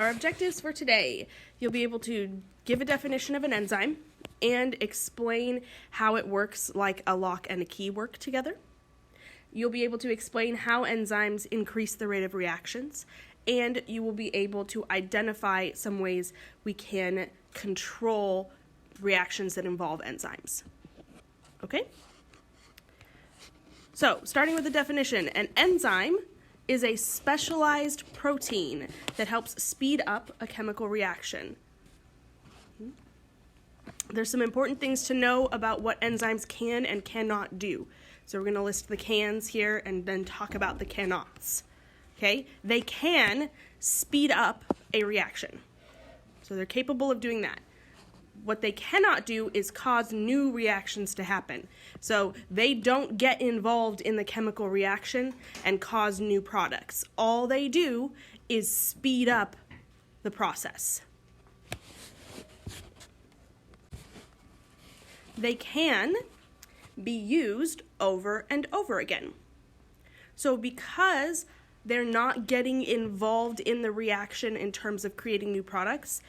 Our objectives for today, you'll be able to give a definition of an enzyme and explain how it works like a lock and a key work together. You'll be able to explain how enzymes increase the rate of reactions, and you will be able to identify some ways we can control reactions that involve enzymes. Okay? So, starting with the definition, an enzyme is a specialized protein that helps speed up a chemical reaction. There's some important things to know about what enzymes can and cannot do. So we're going to list the cans here and then talk about the cannots. Okay? They can speed up a reaction. So they're capable of doing that. What they cannot do is cause new reactions to happen. So they don't get involved in the chemical reaction and cause new products. All they do is speed up the process. They can be used over and over again. So because they're not getting involved in the reaction in terms of creating new products,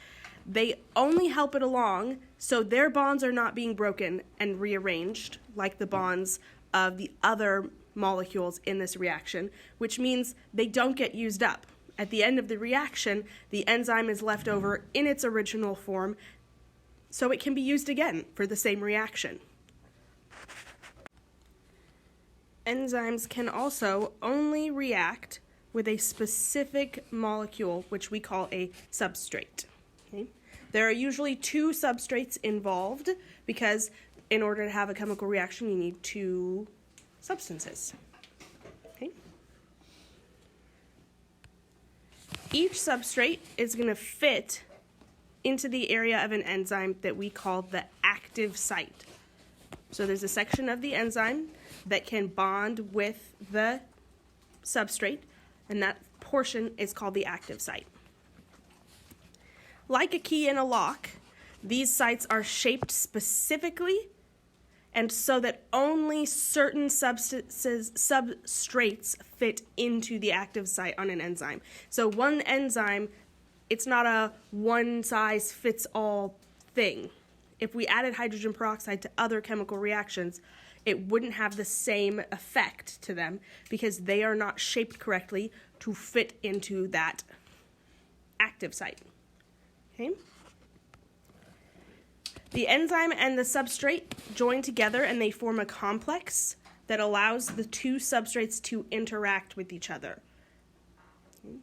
they only help it along so their bonds are not being broken and rearranged like the bonds of the other molecules in this reaction, which means they don't get used up. At the end of the reaction, the enzyme is left over in its original form so it can be used again for the same reaction. Enzymes can also only react with a specific molecule, which we call a substrate. Okay? There are usually two substrates involved because in order to have a chemical reaction, you need two substances. Okay? Each substrate is going to fit into the area of an enzyme that we call the active site. So there's a section of the enzyme that can bond with the substrate, and that portion is called the active site. Like a key in a lock, these sites are shaped specifically and so that only certain substrates fit into the active site on an enzyme. So one enzyme, it's not a one-size-fits-all thing. If we added hydrogen peroxide to other chemical reactions, it wouldn't have the same effect to them because they are not shaped correctly to fit into that active site. Okay? The enzyme and the substrate join together and they form a complex that allows the two substrates to interact with each other. Okay.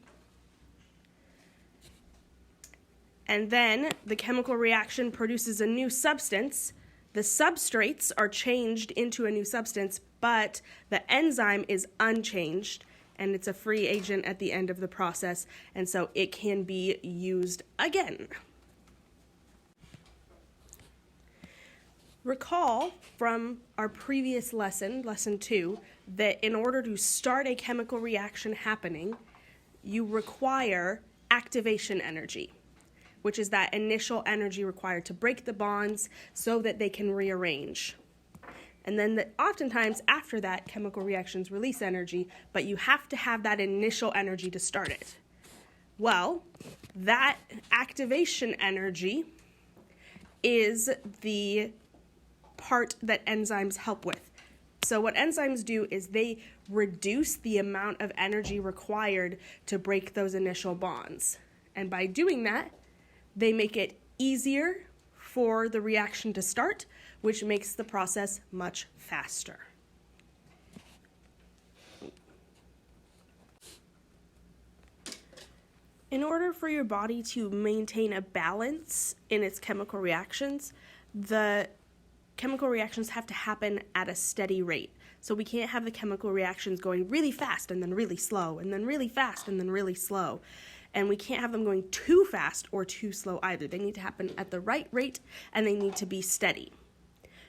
And then the chemical reaction produces a new substance. The substrates are changed into a new substance, but the enzyme is unchanged, and it's a free agent at the end of the process, and so it can be used again. Recall from our previous lesson, lesson 2, that in order to start a chemical reaction happening, you require activation energy, which is that initial energy required to break the bonds so that they can rearrange. And then oftentimes after that, chemical reactions release energy, but you have to have that initial energy to start it. Well, that activation energy is the part that enzymes help with. So what enzymes do is they reduce the amount of energy required to break those initial bonds. And by doing that, they make it easier for the reaction to start, which makes the process much faster. In order for your body to maintain a balance in its chemical reactions, the chemical reactions have to happen at a steady rate. So we can't have the chemical reactions going really fast and then really slow, and then really fast and then really slow. And we can't have them going too fast or too slow either. They need to happen at the right rate, and they need to be steady.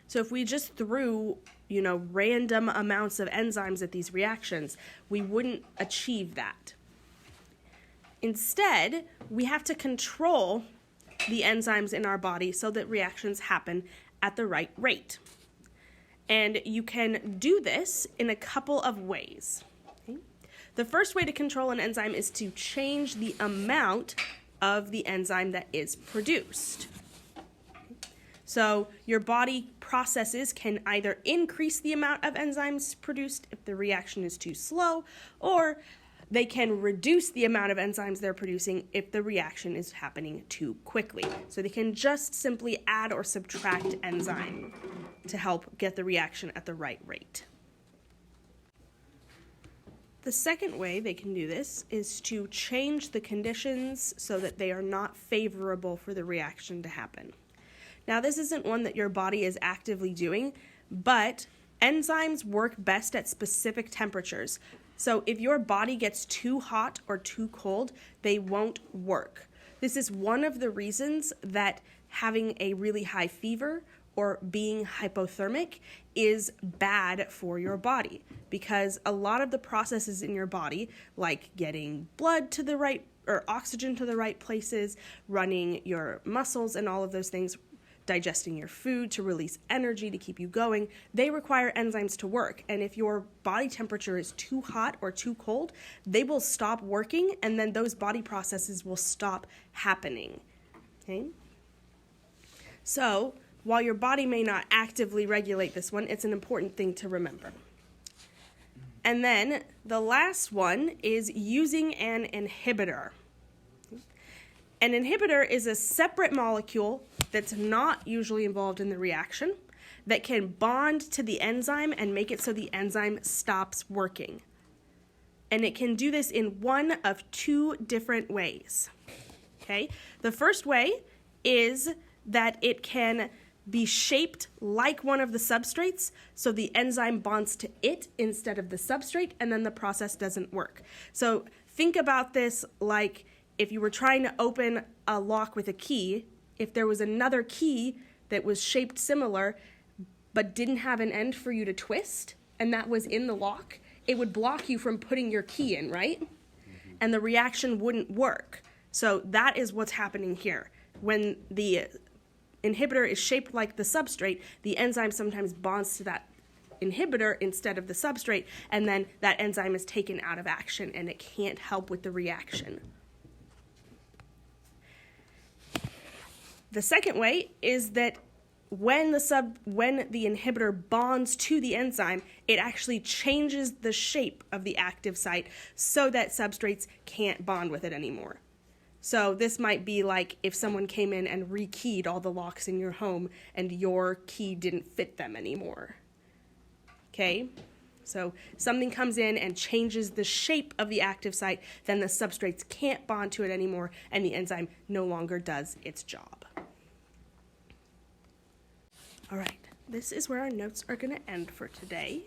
So if we just threw, random amounts of enzymes at these reactions, we wouldn't achieve that. Instead, we have to control the enzymes in our body so that reactions happen at the right rate. And you can do this in a couple of ways. Okay? The first way to control an enzyme is to change the amount of the enzyme that is produced. So your body processes can either increase the amount of enzymes produced if the reaction is too slow, or they can reduce the amount of enzymes they're producing if the reaction is happening too quickly. So they can just simply add or subtract enzyme to help get the reaction at the right rate. The second way they can do this is to change the conditions so that they are not favorable for the reaction to happen. Now, this isn't one that your body is actively doing, but enzymes work best at specific temperatures. So if your body gets too hot or too cold, they won't work. This is one of the reasons that having a really high fever or being hypothermic is bad for your body, because a lot of the processes in your body, like getting blood to the right or oxygen to the right places, running your muscles and all of those things, digesting your food to release energy to keep you going, they require enzymes to work. And if your body temperature is too hot or too cold, they will stop working, and then those body processes will stop happening. Okay? So, while your body may not actively regulate this one, it's an important thing to remember. And then the last one is using an inhibitor. An inhibitor is a separate molecule that's not usually involved in the reaction that can bond to the enzyme and make it so the enzyme stops working. And it can do this in one of two different ways. Okay? The first way is that it can be shaped like one of the substrates, so the enzyme bonds to it instead of the substrate, and then the process doesn't work. So think about this like if you were trying to open a lock with a key. If there was another key that was shaped similar but didn't have an end for you to twist, and that was in the lock, it would block you from putting your key in, right? Mm-hmm. And the reaction wouldn't work. So that is what's happening here. When the inhibitor is shaped like the substrate, the enzyme sometimes bonds to that inhibitor instead of the substrate, and then that enzyme is taken out of action and it can't help with the reaction. The second way is that when the inhibitor bonds to the enzyme, it actually changes the shape of the active site so that substrates can't bond with it anymore. So this might be like if someone came in and rekeyed all the locks in your home and your key didn't fit them anymore. Okay? So something comes in and changes the shape of the active site, then the substrates can't bond to it anymore, and the enzyme no longer does its job. All right, this is where our notes are going to end for today.